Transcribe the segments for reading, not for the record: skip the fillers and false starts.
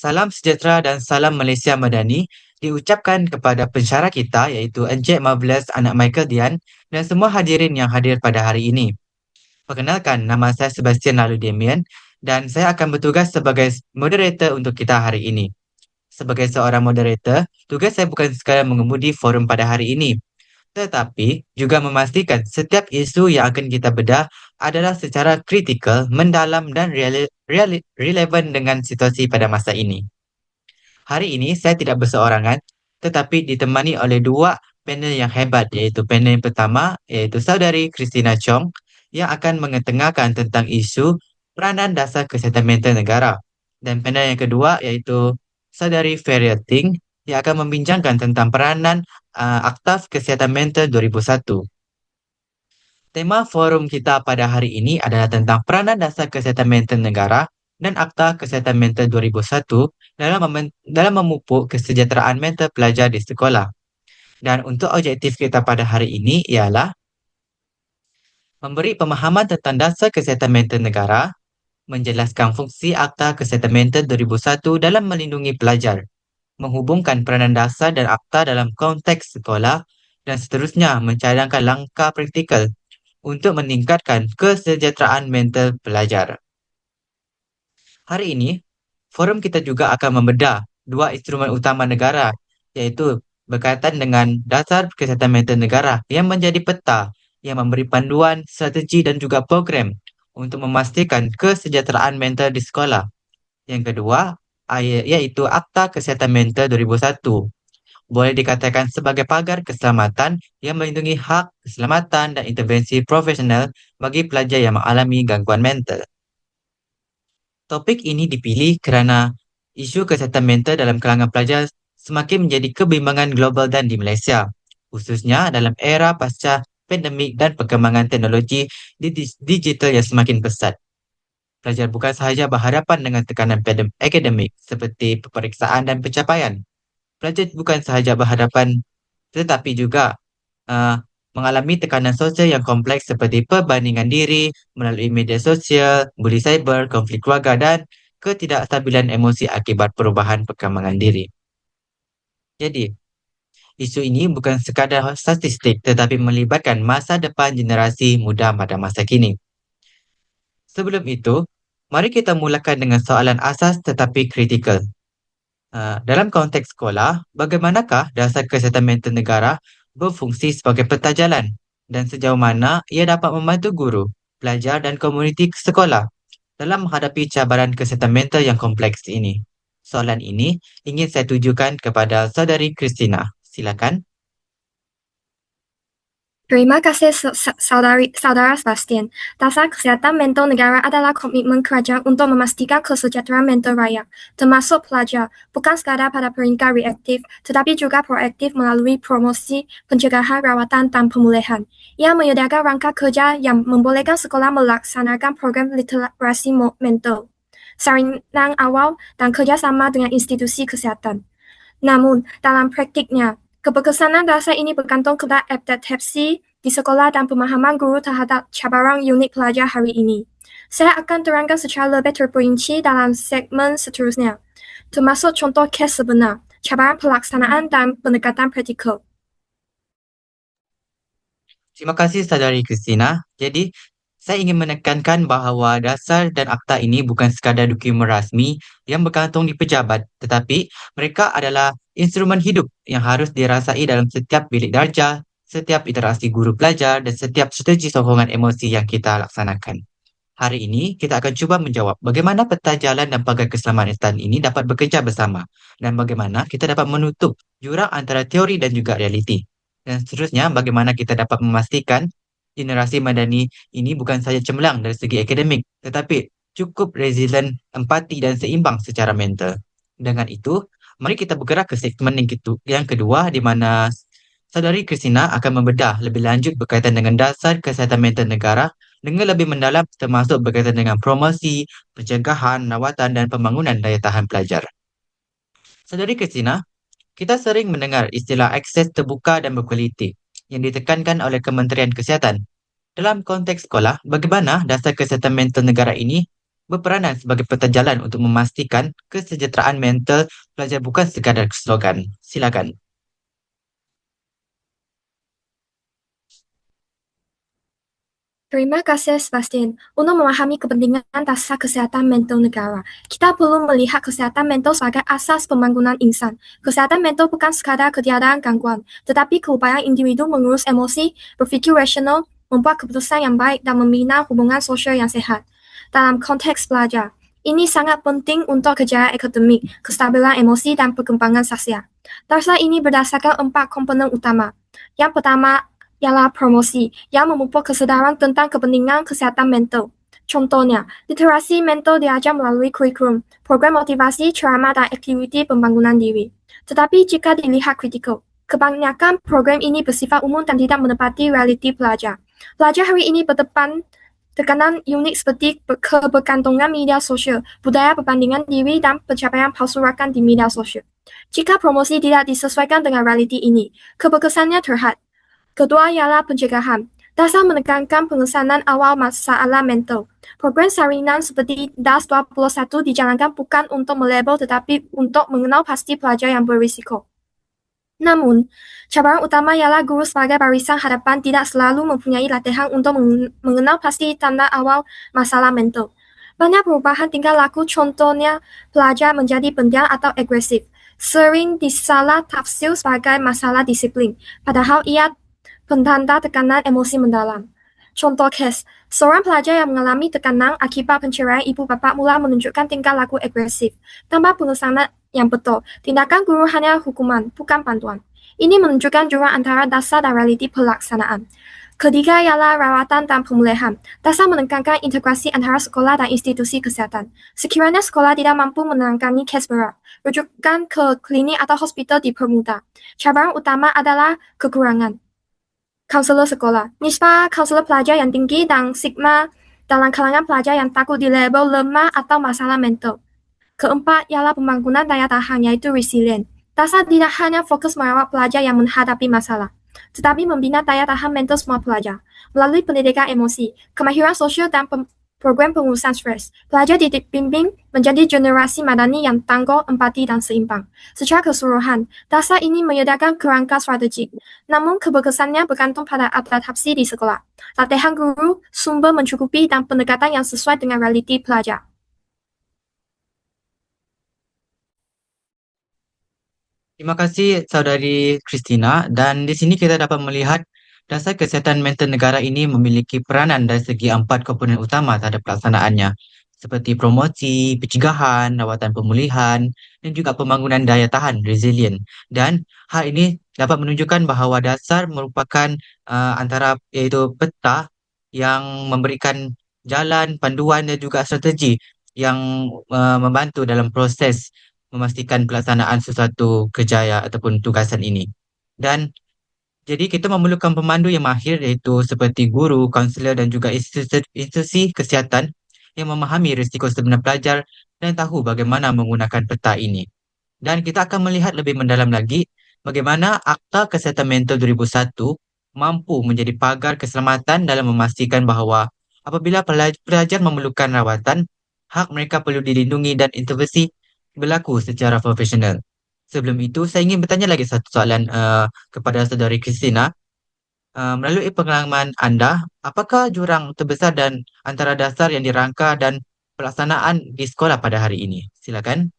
Salam sejahtera dan salam Malaysia Madani diucapkan kepada pensyarah kita iaitu Encik Marvelous Anak Michael Dian dan semua hadirin yang hadir pada hari ini. Perkenalkan, nama saya Sebastian Lalu Damian dan saya akan bertugas sebagai moderator untuk kita hari ini. Sebagai seorang moderator, tugas saya bukan sekadar mengemudi forum pada hari ini, tetapi juga memastikan setiap isu yang akan kita bedah adalah secara kritikal, mendalam dan relevan dengan situasi pada masa ini. Hari ini saya tidak berseorangan, tetapi ditemani oleh dua panel yang hebat, iaitu panel yang pertama, iaitu saudari Christina Chong, yang akan mengetengahkan tentang isu peranan dasar kesihatan mental negara. Dan panel yang kedua, iaitu saudari Feria Ting, yang akan membincangkan tentang peranan Akta Kesihatan Mental 2001. Tema forum kita pada hari ini adalah tentang peranan dasar kesihatan mental negara dan Akta Kesihatan Mental 2001 dalam memupuk kesejahteraan mental pelajar di sekolah. Dan untuk objektif kita pada hari ini ialah memberi pemahaman tentang dasar kesihatan mental negara, menjelaskan fungsi Akta Kesihatan Mental 2001 dalam melindungi pelajar, menghubungkan peranan dasar dan akta dalam konteks sekolah, dan seterusnya mencadangkan langkah praktikal untuk meningkatkan kesejahteraan mental pelajar. Hari ini, forum kita juga akan membedah dua instrumen utama negara, iaitu berkaitan dengan dasar kesihatan mental negara yang menjadi peta yang memberi panduan, strategi dan juga program untuk memastikan kesejahteraan mental di sekolah. Yang kedua, iaitu Akta Kesihatan Mental 2001. Boleh dikatakan sebagai pagar keselamatan yang melindungi hak, keselamatan dan intervensi profesional bagi pelajar yang mengalami gangguan mental. Topik ini dipilih kerana isu kesihatan mental dalam kalangan pelajar semakin menjadi kebimbangan global dan di Malaysia, khususnya dalam era pasca pandemik dan perkembangan teknologi digital yang semakin pesat. Pelajar bukan sahaja berhadapan dengan tekanan akademik seperti peperiksaan dan pencapaian. Pelajar bukan sahaja berhadapan tetapi juga uh, mengalami tekanan sosial yang kompleks seperti perbandingan diri melalui media sosial, buli cyber, konflik keluarga dan ketidakstabilan emosi akibat perubahan perkembangan diri. Jadi, isu ini bukan sekadar statistik tetapi melibatkan masa depan generasi muda pada masa kini. Sebelum itu, mari kita mulakan dengan soalan asas tetapi kritikal. Dalam konteks sekolah, bagaimanakah dasar kesihatan mental negara berfungsi sebagai peta jalan dan sejauh mana ia dapat membantu guru, pelajar dan komuniti sekolah dalam menghadapi cabaran kesihatan mental yang kompleks ini? Soalan ini ingin saya tujukan kepada saudari Christina. Silakan. Terima kasih saudara Sebastian. Dasar kesehatan mental negara adalah komitmen kerajaan untuk memastikan kesejahteraan mental rakyat, termasuk pelajar, bukan sekadar pada peringkat reaktif, tetapi juga proaktif melalui promosi, pencegahan, rawatan dan pemulihan. Ia menyediakan rangka kerja yang membolehkan sekolah melaksanakan program literasi mental, salinan awal dan kerjasama dengan institusi kesihatan. Namun, dalam praktiknya, keberkesanan dasar ini bergantung kepada adaptasi di sekolah dan pemahaman guru terhadap cabaran unik pelajar hari ini. Saya akan terangkan secara lebih terperinci dalam segmen seterusnya, termasuk contoh kes sebenar, cabaran pelaksanaan dan pendekatan praktikal. Terima kasih saudari Christina. Jadi, saya ingin menekankan bahawa dasar dan akta ini bukan sekadar dokumen rasmi yang bergantung di pejabat, tetapi mereka adalah instrumen hidup yang harus dirasai dalam setiap bilik darjah, setiap interaksi guru pelajar dan setiap strategi sokongan emosi yang kita laksanakan. Hari ini, kita akan cuba menjawab bagaimana peta jalan dan pagar keselamatan ini dapat bekerja bersama dan bagaimana kita dapat menutup jurang antara teori dan juga realiti. Dan seterusnya, bagaimana kita dapat memastikan generasi madani ini bukan sahaja cemerlang dari segi akademik, tetapi cukup resilient, empati dan seimbang secara mental. Dengan itu, mari kita bergerak ke segmen yang kedua di mana saudari Christina akan membedah lebih lanjut berkaitan dengan dasar kesihatan mental negara dengan lebih mendalam termasuk berkaitan dengan promosi, pencegahan, rawatan dan pembangunan daya tahan pelajar. Saudari Christina, kita sering mendengar istilah akses terbuka dan berkualiti yang ditekankan oleh Kementerian Kesihatan. Dalam konteks sekolah, bagaimana dasar kesihatan mental negara ini berperanan sebagai peta jalan untuk memastikan kesejahteraan mental pelajar bukan sekadar slogan. Silakan. Terima kasih, Sebastian. Untuk memahami kepentingan dasar kesehatan mental negara, kita perlu melihat kesehatan mental sebagai asas pembangunan insan. Kesehatan mental bukan sekadar ketiadaan gangguan, tetapi keupayaan individu mengurus emosi, berpikir rasional, membuat keputusan yang baik, dan membina hubungan sosial yang sehat. Dalam konteks pelajar, ini sangat penting untuk kejayaan akademik, kestabilan emosi, dan perkembangan sosial. Dasar ini berdasarkan 4 komponen utama. Yang pertama ialah promosi yang memupuk kesedaran tentang kepentingan kesehatan mental. Contohnya, literasi mental diajar melalui kurikulum, program motivasi, ceramah, dan aktiviti pembangunan diri. Tetapi jika dilihat kritikal, kebanyakan program ini bersifat umum dan tidak menepati realiti pelajar. Pelajar hari ini berdepan tekanan unik seperti kebergantungan media sosial, budaya perbandingan diri, dan pencapaian palsu rakan di media sosial. Jika promosi tidak disesuaikan dengan realiti ini, keberkesannya terhad. Kedua ialah pencegahan. Dasar menekankan pengesanan awal masalah mental. Program salinan seperti DAS 21 dijalankan bukan untuk melabel tetapi untuk mengenal pasti pelajar yang berisiko. Namun, cabaran utama ialah guru sebagai barisan hadapan tidak selalu mempunyai latihan untuk mengenal pasti tanda awal masalah mental. Banyak perubahan tingkah laku, contohnya pelajar menjadi pendiam atau agresif, sering disalah tafsir sebagai masalah disiplin, padahal ia pentanda tekanan emosi mendalam. Contoh case, seorang pelajar yang mengalami tekanan akibat penceraian ibu bapa mula menunjukkan tingkah laku agresif. Tanpa pengesanan yang betul, tindakan guru hanya hukuman, bukan panduan. Ini menunjukkan jurang antara dasar dan realiti pelaksanaan. Ketiga ialah rawatan dan pemulihan. Dasar menekankan integrasi antara sekolah dan institusi kesehatan. Sekiranya sekolah tidak mampu menangani kes berat, rujukan ke klinik atau hospital dipermudah. Cabaran utama adalah kekurangan Kaunselor sekolah. Nisbah kaunselor pelajar yang tinggi dan stigma dalam kalangan pelajar yang takut dilabel lemah atau masalah mental. Keempat ialah pembangunan daya tahan yaitu resilient. Dasar tidak hanya fokus merawat pelajar yang menghadapi masalah, tetapi membina daya tahan mental semua pelajar. Melalui pendidikan emosi, kemahiran sosial dan program pengurusan stres, pelajar dibimbing menjadi generasi madani yang tangguh, empati, dan seimbang. Secara keseluruhan, dasar ini menyediakan kerangka strategik. Namun keberkesannya bergantung pada adaptasi di sekolah, latihan guru, sumber mencukupi, dan pendekatan yang sesuai dengan realiti pelajar. Terima kasih Saudari Christina dan di sini kita dapat melihat dasar kesihatan mental negara ini memiliki peranan dari segi 4 komponen utama terhadap pelaksanaannya seperti promosi, pencegahan, rawatan pemulihan, dan juga pembangunan daya tahan resilient. Dan hal ini dapat menunjukkan bahawa dasar merupakan antara iaitu peta yang memberikan jalan, panduan dan juga strategi yang membantu dalam proses memastikan pelaksanaan sesuatu kerjaya ataupun tugasan ini. Dan jadi kita memerlukan pemandu yang mahir iaitu seperti guru, kaunselor dan juga institusi kesihatan yang memahami risiko sebenar pelajar dan tahu bagaimana menggunakan peta ini. Dan kita akan melihat lebih mendalam lagi bagaimana Akta Kesihatan Mental 2001 mampu menjadi pagar keselamatan dalam memastikan bahawa apabila pelajar memerlukan rawatan, hak mereka perlu dilindungi dan intervensi berlaku secara profesional. Sebelum itu, saya ingin bertanya lagi satu soalan kepada saudari Christina. Melalui pengalaman anda, apakah jurang terbesar dan antara dasar yang dirangka dan pelaksanaan di sekolah pada hari ini? Silakan.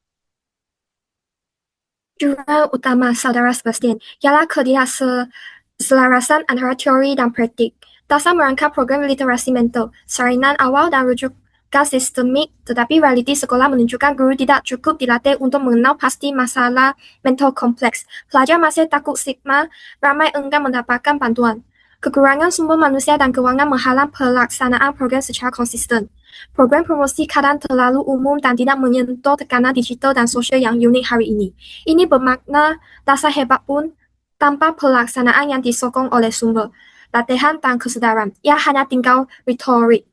Jurang utama Saudara Sebastian ialah ketidakselarasan antara teori dan praktik. Dasar merangkap program literasi mental, salinan awal dan rujukan sistemik, tetapi realiti sekolah menunjukkan guru tidak cukup dilatih untuk mengenal pasti masalah mental kompleks. Pelajar masih takut stigma, ramai enggan mendapatkan bantuan. Kekurangan sumber manusia dan keuangan menghalang pelaksanaan program secara konsisten. Program promosi kadang terlalu umum dan tidak menyentuh tekanan digital dan sosial yang unik hari ini. Ini bermakna dasar hebat pun tanpa pelaksanaan yang disokong oleh sumber, latihan dan kesedaran. Ia hanya tinggal retorik.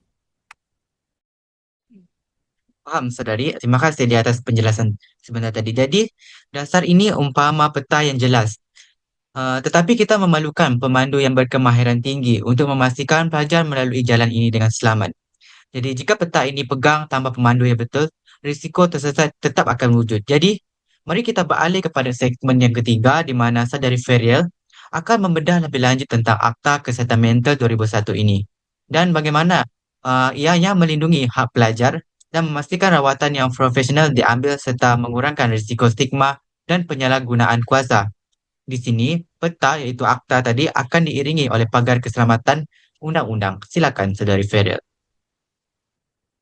Faham, saudari. Terima kasih di atas penjelasan sebentar tadi. Jadi, dasar ini umpama peta yang jelas. Tetapi kita memerlukan pemandu yang berkemahiran tinggi untuk memastikan pelajar melalui jalan ini dengan selamat. Jadi jika peta ini pegang tanpa pemandu yang betul, risiko tersesat tetap akan wujud. Jadi, mari kita beralih kepada segmen yang ketiga di mana Sadari Ferial akan membedah lebih lanjut tentang Akta Kesihatan Mental 2001 ini dan bagaimana ianya melindungi hak pelajar dan memastikan rawatan yang profesional diambil serta mengurangkan risiko stigma dan penyalahgunaan kuasa. Di sini, peta iaitu akta tadi akan diiringi oleh pagar keselamatan undang-undang. Silakan, Saudari Ferial.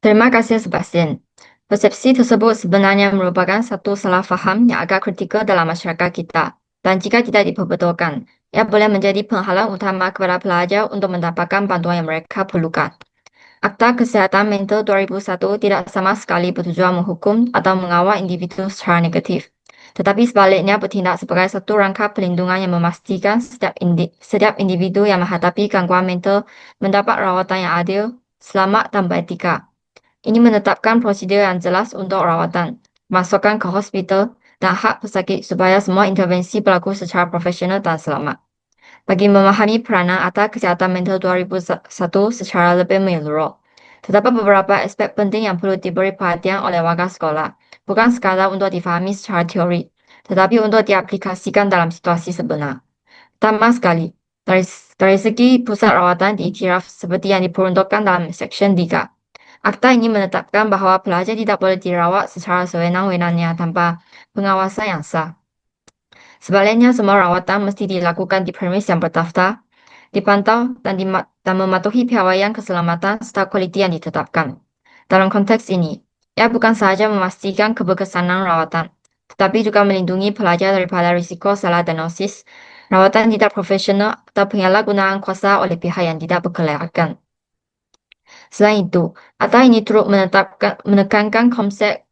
Terima kasih, Sebastian. Persepsi tersebut sebenarnya merupakan satu salah faham yang agak kritikal dalam masyarakat kita. Dan jika tidak diperbetulkan, ia boleh menjadi penghalang utama kepada pelajar untuk mendapatkan bantuan yang mereka perlukan. Akta Kesihatan Mental 2001 tidak sama sekali bertujuan menghukum atau mengawal individu secara negatif, tetapi sebaliknya bertindak sebagai satu rangka perlindungan yang memastikan setiap individu yang menghadapi gangguan mental mendapat rawatan yang adil, selamat dan beretika. Ini menetapkan prosedur yang jelas untuk rawatan, masukkan ke hospital, dan hak pesakit supaya semua intervensi berlaku secara profesional dan selamat. Bagi memahami peranan Akta Kesihatan Mental 2001 secara lebih menyeluruh, terdapat beberapa aspek penting yang perlu diberi perhatian oleh warga sekolah, bukan sekadar untuk difahami secara teori, tetapi untuk diaplikasikan dalam situasi sebenar. Pertama sekali, dari segi pusat rawatan diiktiraf seperti yang diperuntukkan dalam Seksyen 3. Akta ini menetapkan bahawa pelajar tidak boleh dirawat secara sewenang-wenangnya tanpa pengawasan yang sah. Sebaliknya, semua rawatan mesti dilakukan di premis yang berdaftar, dipantau, dan mematuhi piawaian keselamatan serta kualiti yang ditetapkan. Dalam konteks ini, ia bukan sahaja memastikan keberkesanan rawatan, tetapi juga melindungi pelajar daripada risiko salah diagnosis, rawatan tidak profesional, atau penyalahgunaan kuasa oleh pihak yang tidak berkelayakan. Selain itu, Akta ini turut menekankan konsep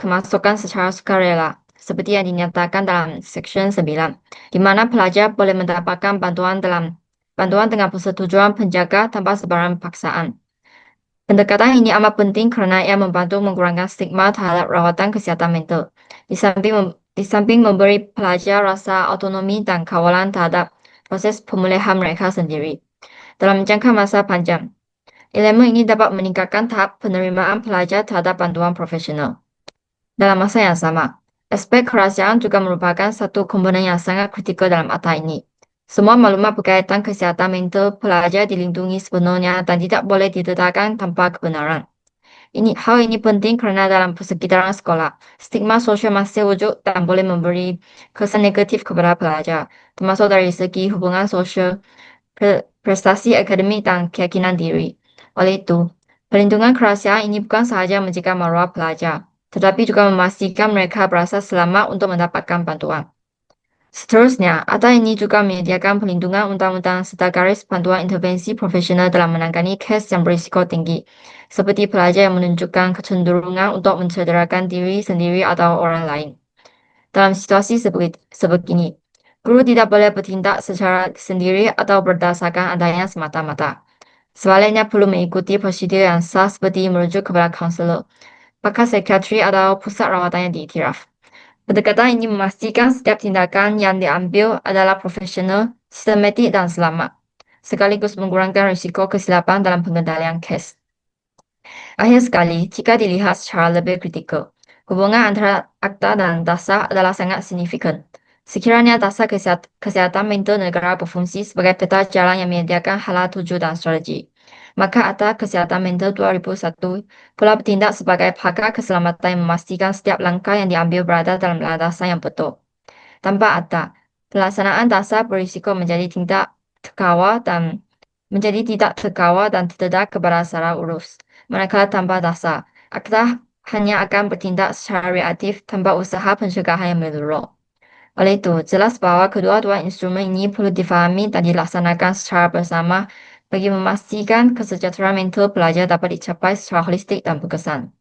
kemasukan secara sukarela, seperti yang dinyatakan dalam Seksyen 9, di mana pelajar boleh mendapatkan bantuan dengan persetujuan penjaga tanpa sebarang paksaan. Pendekatan ini amat penting kerana ia membantu mengurangkan stigma terhadap rawatan kesihatan mental, di samping memberi pelajar rasa autonomi dan kawalan terhadap proses pemulihan mereka sendiri. Dalam jangka masa panjang, elemen ini dapat meningkatkan tahap penerimaan pelajar terhadap bantuan profesional. Dalam masa yang sama, aspek kerahasiaan juga merupakan satu komponen yang sangat kritikal dalam akta ini. Semua maklumat berkaitan kesihatan mental pelajar dilindungi sepenuhnya dan tidak boleh didedahkan tanpa kebenaran. Hal ini penting kerana dalam persekitaran sekolah, stigma sosial masih wujud dan boleh memberi kesan negatif kepada pelajar, termasuk dari segi hubungan sosial, prestasi akademik dan keyakinan diri. Oleh itu, perlindungan kerahasiaan ini bukan sahaja menjaga maruah pelajar, tetapi juga memastikan mereka berasa selamat untuk mendapatkan bantuan. Seterusnya, Akta ini juga menyediakan perlindungan undang-undang serta garis panduan intervensi profesional dalam menangani kes yang berisiko tinggi, seperti pelajar yang menunjukkan kecenderungan untuk mencederakan diri sendiri atau orang lain. Dalam situasi sebegini, guru tidak boleh bertindak secara sendiri atau berdasarkan adanya semata-mata. Sebaliknya perlu mengikuti prosedur yang sah seperti merujuk kepada kaunselor, pakar psikiatri atau pusat rawatan yang diiktiraf. Pendekatan ini memastikan setiap tindakan yang diambil adalah profesional, sistematik dan selamat, sekaligus mengurangkan risiko kesilapan dalam pengendalian kes. Akhir sekali, jika dilihat secara lebih kritikal, hubungan antara akta dan dasar adalah sangat signifikan. Sekiranya dasar kesihatan mental negara berfungsi sebagai peta jalan yang menyediakan hala tuju dan strategi, maka Akta Kesihatan Mental 2001 pula bertindak sebagai pagar keselamatan yang memastikan setiap langkah yang diambil berada dalam landasan yang betul. Tanpa Akta, pelaksanaan dasar berisiko menjadi tidak terkawal dan terdedah kepada salah urus. Manakala tanpa dasar, Akta hanya akan bertindak secara reaktif tanpa usaha pencegahan yang menyeluruh. Oleh itu, jelas bahwa kedua-dua instrumen ini perlu difahami dan dilaksanakan secara bersama bagi memastikan kesejahteraan mental pelajar dapat dicapai secara holistik dan berkesan.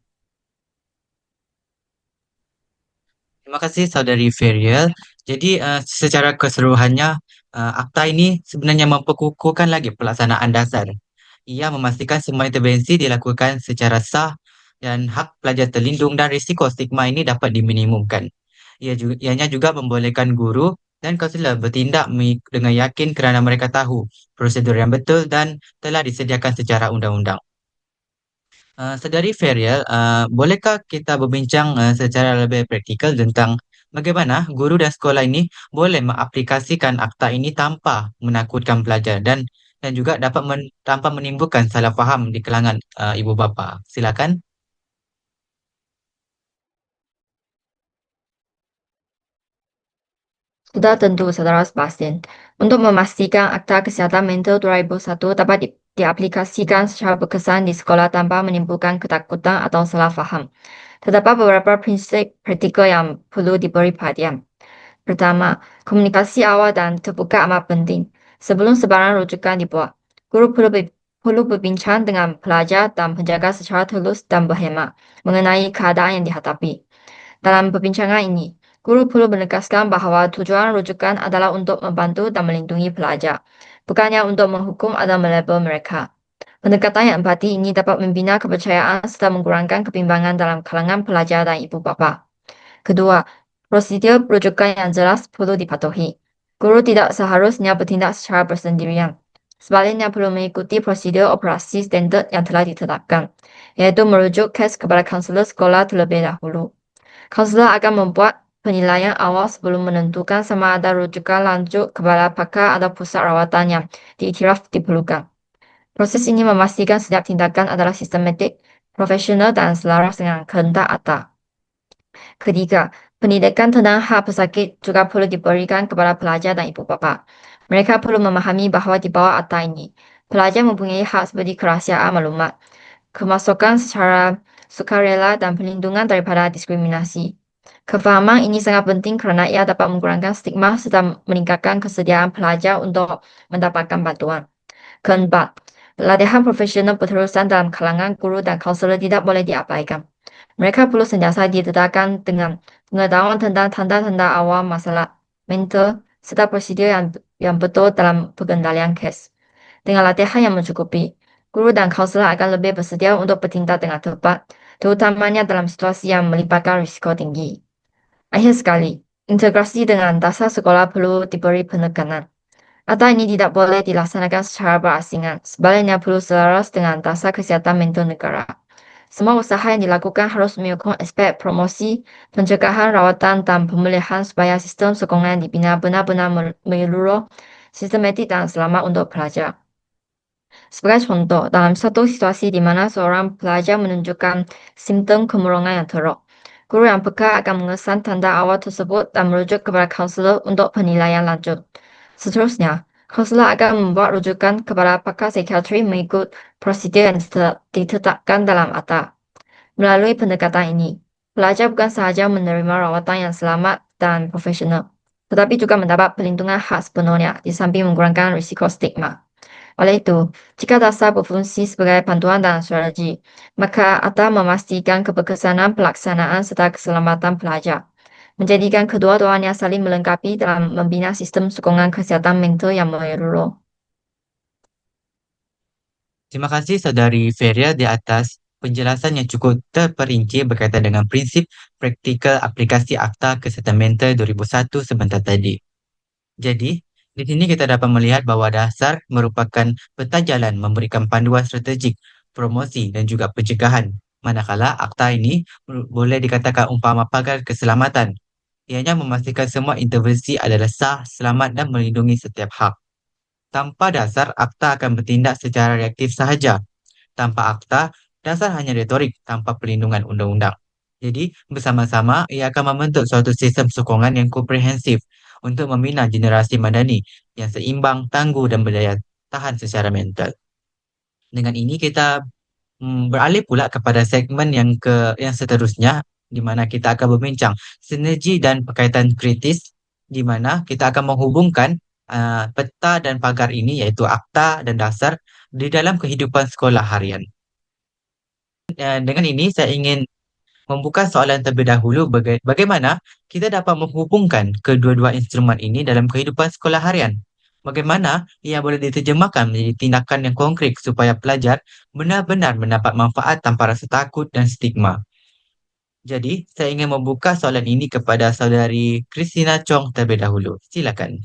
Terima kasih Saudari Ferial. Jadi secara keseluruhannya akta ini sebenarnya memperkukuhkan lagi pelaksanaan dasar. Ia memastikan semua intervensi dilakukan secara sah dan hak pelajar terlindung dan risiko stigma ini dapat diminimumkan. Ianya juga membolehkan guru dan kaunselor bertindak dengan yakin kerana mereka tahu prosedur yang betul dan telah disediakan secara undang-undang. Saudari Ferial, bolehkah kita berbincang secara lebih praktikal tentang bagaimana guru dan sekolah ini boleh mengaplikasikan akta ini tanpa menakutkan pelajar dan juga dapat tanpa menimbulkan salah faham di kalangan ibu bapa. Silakan. Sudah tentu, Saudara Sebastian. Untuk memastikan Akta Kesehatan Mental 2001 dapat diaplikasikan secara berkesan di sekolah tanpa menimbulkan ketakutan atau salah faham. Terdapat beberapa prinsip praktikal yang perlu diberi perhatian. Pertama, komunikasi awal dan terbuka amat penting. Sebelum sebarang rujukan dibuat, guru perlu berbincang dengan pelajar dan penjaga secara telus dan berhemat mengenai keadaan yang dihadapi. Dalam perbincangan ini, guru perlu menegaskan bahwa tujuan rujukan adalah untuk membantu dan melindungi pelajar, bukannya untuk menghukum atau melabel mereka. Pendekatan yang empati ini dapat membina kepercayaan serta mengurangi kebimbangan dalam kalangan pelajar dan ibu bapa. Kedua, prosedur rujukan yang jelas perlu dipatuhi. Guru tidak seharusnya bertindak secara bersendirian. Sebaliknya perlu mengikuti prosedur operasi standar yang telah ditetapkan, yaitu merujuk kes kepada kaunselor sekolah terlebih dahulu. Kaunselor akan membuat penilaian awal sebelum menentukan sama ada rujukan lanjut kepada pakar atau pusat rawatan yang diiktiraf diperlukan. Proses ini memastikan setiap tindakan adalah sistematik, profesional, dan selaras dengan kehendak akta. Ketiga, pendidikan tentang hak pesakit juga perlu diberikan kepada pelajar dan ibu bapa. Mereka perlu memahami bahwa di bawah akta ini, pelajar mempunyai hak seperti kerahasiaan maklumat, kemasukan secara sukarela, dan perlindungan daripada diskriminasi. Kefahaman ini sangat penting kerana ia dapat mengurangi stigma serta meningkatkan kesediaan pelajar untuk mendapatkan bantuan. Keempat, pelatihan profesional berterusan dalam kalangan guru dan kaunselor tidak boleh diabaikan. Mereka perlu sentiasa didedahkan dengan pengetahuan tentang tanda-tanda awal masalah mental serta prosedur yang betul dalam pengendalian kes. Dengan latihan yang mencukupi, guru dan kaunselor akan lebih bersedia untuk bertindak dengan tepat, terutamanya dalam situasi yang melibatkan risiko tinggi. Akhir sekali, integrasi dengan dasar sekolah perlu diberi penekanan. Atau ini tidak boleh dilaksanakan secara berasingan, sebaliknya perlu selaras dengan dasar kesehatan mental negara. Semua usaha yang dilakukan harus menyokong aspek promosi, pencegahan, rawatan, dan pemulihan supaya sistem sokongan dibina benar-benar menyeluruh, sistematik, dan selamat untuk pelajar. Sebagai contoh, dalam satu situasi di mana seorang pelajar menunjukkan simptom kemurungan yang teruk, guru yang peka akan mengesan tanda awal tersebut dan merujuk kepada kaunselor untuk penilaian lanjut. Seterusnya, kaunselor akan membuat rujukan kepada pakar psikiatri mengikut prosedur yang ditetapkan dalam akta. Melalui pendekatan ini, pelajar bukan sahaja menerima rawatan yang selamat dan profesional, tetapi juga mendapat perlindungan hak sepenuhnya di samping mengurangi risiko stigma. Oleh itu, jika dasar berfungsi sebagai panduan dan strategi, maka akta memastikan keberkesanan pelaksanaan serta keselamatan pelajar, menjadikan kedua-duanya saling melengkapi dalam membina sistem sokongan kesihatan mental yang menyeluruh. Terima kasih Saudari Feria di atas penjelasan yang cukup terperinci berkaitan dengan prinsip praktikal aplikasi Akta Kesihatan Mental 2001 sebentar tadi. Jadi, di sini kita dapat melihat bahwa dasar merupakan peta jalan memberikan panduan strategik, promosi dan juga pencegahan. Manakala akta ini boleh dikatakan umpama pagar keselamatan. Ianya memastikan semua intervensi adalah sah, selamat dan melindungi setiap hak. Tanpa dasar, akta akan bertindak secara reaktif sahaja. Tanpa akta, dasar hanya retorik tanpa perlindungan undang-undang. Jadi, bersama-sama ia akan membentuk suatu sistem sokongan yang komprehensif untuk membina generasi madani yang seimbang, tangguh dan berdaya tahan secara mental. Dengan ini kita beralih pula kepada segmen yang seterusnya di mana kita akan berbincang sinergi dan berkaitan kritis di mana kita akan menghubungkan peta dan pagar ini iaitu akta dan dasar di dalam kehidupan sekolah harian. Dengan ini saya ingin membuka soalan terlebih dahulu bagaimana kita dapat menghubungkan kedua-dua instrumen ini dalam kehidupan sekolah harian. Bagaimana ia boleh diterjemahkan menjadi tindakan yang konkret supaya pelajar benar-benar mendapat manfaat tanpa rasa takut dan stigma. Jadi, saya ingin membuka soalan ini kepada saudari Christina Chong terlebih dahulu. Silakan.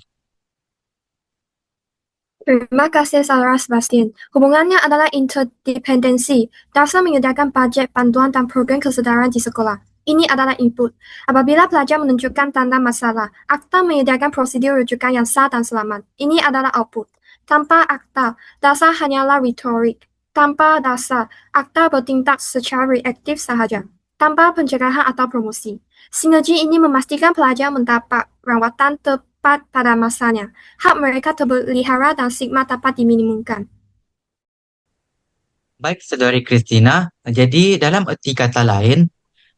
Terima kasih, Saudara Sebastian. Hubungannya adalah interdependensi. Dasar menyediakan budget, bantuan, dan program kesedaran di sekolah. Ini adalah input. Apabila pelajar menunjukkan tanda masalah, akta menyediakan prosedur rujukan yang sah dan selamat. Ini adalah output. Tanpa akta, dasar hanyalah retorik. Tanpa dasar, akta bertindak secara reaktif sahaja. Tanpa pencegahan atau promosi. Sinergi ini memastikan pelajar mendapat rawatan tepat pada masanya. Hak mereka terpelihara dan stigma dapat diminimumkan. Baik, Saudari Christina. Jadi, dalam erti kata lain,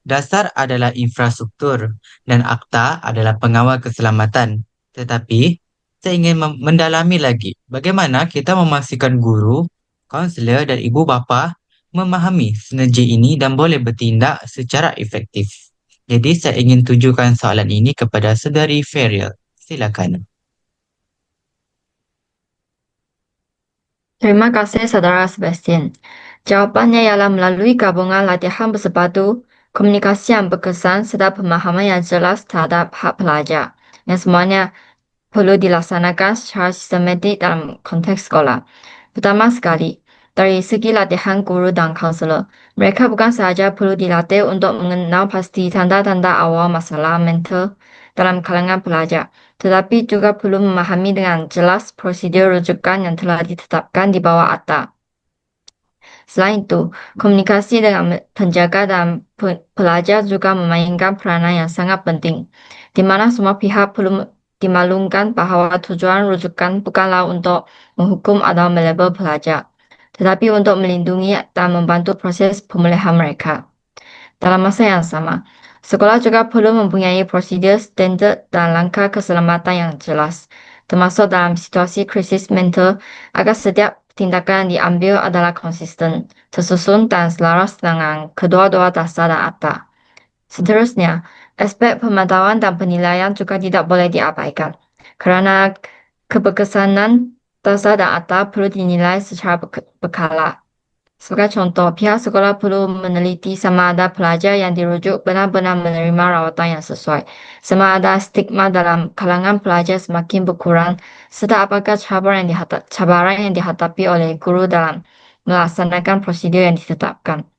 dasar adalah infrastruktur dan akta adalah pengawal keselamatan. Tetapi, saya ingin mendalami lagi bagaimana kita memastikan guru, kaunselor dan ibu bapa memahami sinergi ini dan boleh bertindak secara efektif. Jadi, saya ingin tujukan soalan ini kepada Saudari Ferial. Silakan. Terima kasih, Saudara Sebastian. Jawabannya ialah melalui gabungan latihan bersepadu, komunikasi yang berkesan, serta pemahaman yang jelas terhadap hak pelajar, yang semuanya perlu dilaksanakan secara sistematik dalam konteks sekolah. Pertama sekali, dari segi latihan guru dan kaunselor, mereka bukan sahaja perlu dilatih untuk mengenal pasti tanda-tanda awal masalah mental dalam kalangan pelajar, tetapi juga perlu memahami dengan jelas prosedur rujukan yang telah ditetapkan di bawah akta. Selain itu, komunikasi dengan penjaga dan pelajar juga memainkan peranan yang sangat penting, di mana semua pihak perlu dimaklumkan bahwa tujuan rujukan bukanlah untuk menghukum atau melabel pelajar, tetapi untuk melindungi dan membantu proses pemulihan mereka. Dalam masa yang sama, sekolah juga perlu mempunyai prosedur, standard, dan langkah keselamatan yang jelas, termasuk dalam situasi krisis mental, agar setiap tindakan yang diambil adalah konsisten, tersusun, dan selaras dengan kedua-dua dasar dan akta. Seterusnya, aspek pemantauan dan penilaian juga tidak boleh diabaikan, kerana keberkesanan dasar dan akta perlu dinilai secara berkala. Sebagai contoh, pihak sekolah perlu meneliti sama ada pelajar yang dirujuk benar-benar menerima rawatan yang sesuai, sama ada stigma dalam kalangan pelajar semakin berkurang, serta apakah cabaran yang dihadapi oleh guru dalam melaksanakan prosedur yang ditetapkan.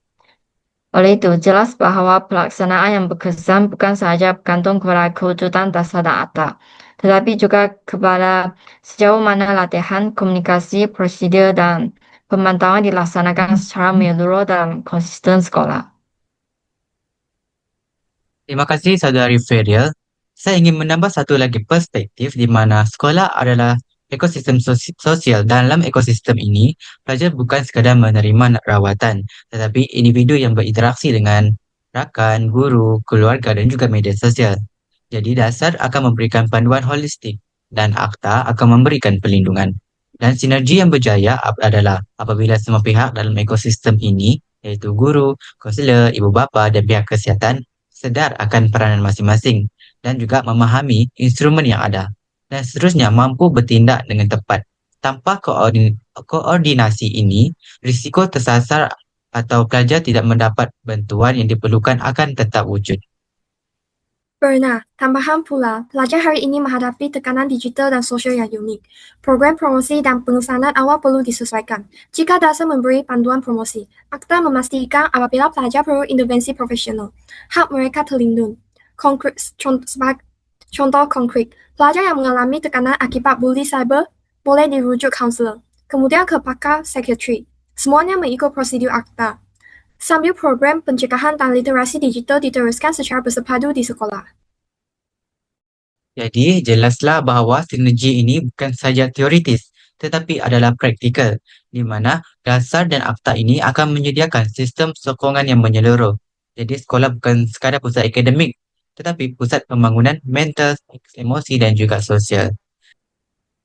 Oleh itu, jelas bahwa pelaksanaan yang berkesan bukan sahaja bergantung kepada kewujudan dasar dan akta, tetapi juga kepada sejauh mana latihan, komunikasi, prosedur, dan pemantauan dilaksanakan secara menyeluruh dalam konsisten sekolah. Terima kasih, Saudari Ferial. Saya ingin menambah satu lagi perspektif di mana sekolah adalah ekosistem sosial. Dalam ekosistem ini, pelajar bukan sekadar menerima rawatan, tetapi individu yang berinteraksi dengan rakan, guru, keluarga, dan juga media sosial. Jadi, dasar akan memberikan panduan holistik dan akta akan memberikan perlindungan. Dan sinergi yang berjaya adalah apabila semua pihak dalam ekosistem ini, iaitu guru, kaunselor, ibu bapa, dan pihak kesihatan, sedar akan peranan masing-masing dan juga memahami instrumen yang ada. Dan seterusnya mampu bertindak dengan tepat. Tanpa koordinasi ini, risiko tersasar atau pelajar tidak mendapat bantuan yang diperlukan akan tetap wujud. Benar, tambahan pula, pelajar hari ini menghadapi tekanan digital dan sosial yang unik. Program promosi dan pengesanan awal perlu disesuaikan. Jika dasar memberi panduan promosi, akta memastikan apabila pelajar perlu intervensi profesional, hak mereka terlindung. Contoh konkret, pelajar yang mengalami tekanan akibat bully cyber boleh dirujuk kaunselor, kemudian ke pakar psikiatri. Semuanya mengikut prosedur akta. Sambil program pencegahan dan literasi digital diteruskan secara bersepadu di sekolah. Jadi, jelaslah bahawa sinergi ini bukan saja teoritis, tetapi adalah praktikal, di mana dasar dan akta ini akan menyediakan sistem sokongan yang menyeluruh. Jadi, sekolah bukan sekadar pusat akademik, tetapi pusat pembangunan mental, emosi dan juga sosial.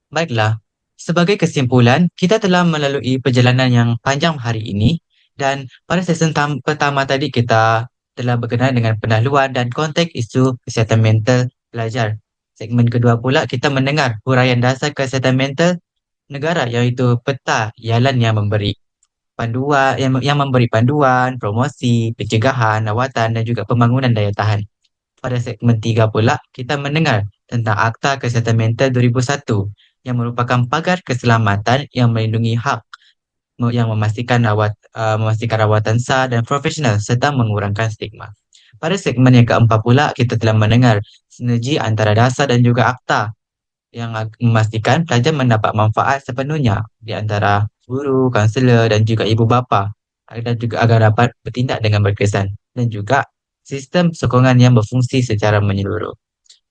Baiklah, sebagai kesimpulan, kita telah melalui perjalanan yang panjang hari ini dan pada sesi pertama tadi kita telah berkenaan dengan pendahuluan dan konteks isu kesihatan mental pelajar. Segmen kedua pula kita mendengar huraian dasar kesihatan mental negara iaitu peta jalan yang memberi panduan yang memberi panduan, promosi, pencegahan, rawatan dan juga pembangunan daya tahan. Pada segmen tiga pula kita mendengar tentang Akta Kesihatan Mental 2001 yang merupakan pagar keselamatan yang melindungi hak yang memastikan rawatan sah dan profesional serta mengurangkan stigma. Pada segmen yang keempat pula, kita telah mendengar sinergi antara dasar dan juga akta yang memastikan pelajar mendapat manfaat sepenuhnya di antara guru, kaunselor dan juga ibu bapa dan juga agar dapat bertindak dengan berkesan dan juga sistem sokongan yang berfungsi secara menyeluruh.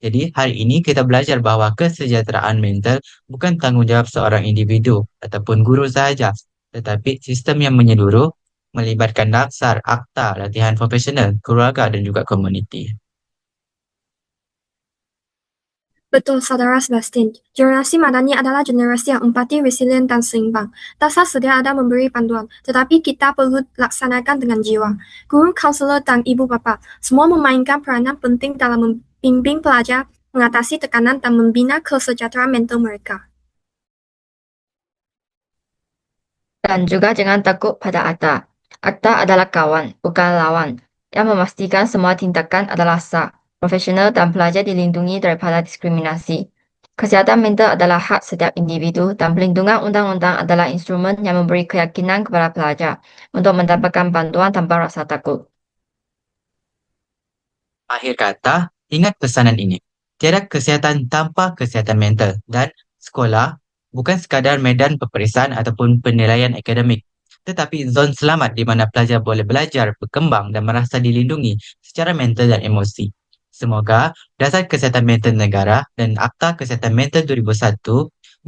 Jadi, hari ini kita belajar bahawa kesejahteraan mental bukan tanggungjawab seorang individu ataupun guru sahaja, tetapi sistem yang menyeluruh melibatkan dasar, akta, latihan profesional, keluarga dan juga komuniti. Betul, Saudara Sebastian. Generasi Madani adalah generasi yang empati, resilient, dan seimbang. Dasar sedia ada memberi panduan, tetapi kita perlu laksanakan dengan jiwa. Guru, kaunselor, dan ibu bapa semua memainkan peranan penting dalam membimbing pelajar, mengatasi tekanan, dan membina kesejahteraan mental mereka. Dan juga jangan takut pada akta. Akta adalah kawan, bukan lawan, yang memastikan semua tindakan adalah sah, profesional dan pelajar dilindungi daripada diskriminasi. Kesihatan mental adalah hak setiap individu dan pelindungan undang-undang adalah instrumen yang memberi keyakinan kepada pelajar untuk mendapatkan bantuan tanpa rasa takut. Akhir kata, ingat pesanan ini. Tiada kesihatan tanpa kesihatan mental dan sekolah bukan sekadar medan peperiksaan ataupun penilaian akademik, tetapi zon selamat di mana pelajar boleh belajar, berkembang dan merasa dilindungi secara mental dan emosi. Semoga Dasar Kesihatan Mental Negara dan Akta Kesihatan Mental 2001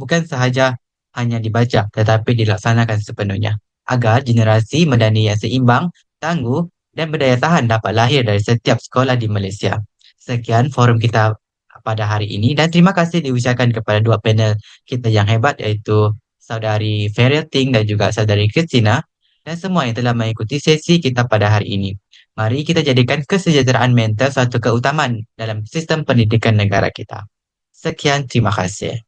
bukan sahaja hanya dibaca tetapi dilaksanakan sepenuhnya agar generasi medani yang seimbang, tangguh dan berdaya tahan dapat lahir dari setiap sekolah di Malaysia. Sekian forum kita pada hari ini dan terima kasih diucapkan kepada dua panel kita yang hebat iaitu Saudari Feria Ting dan juga Saudari Christina dan semua yang telah mengikuti sesi kita pada hari ini. Mari kita jadikan kesejahteraan mental suatu keutamaan dalam sistem pendidikan negara kita. Sekian, terima kasih.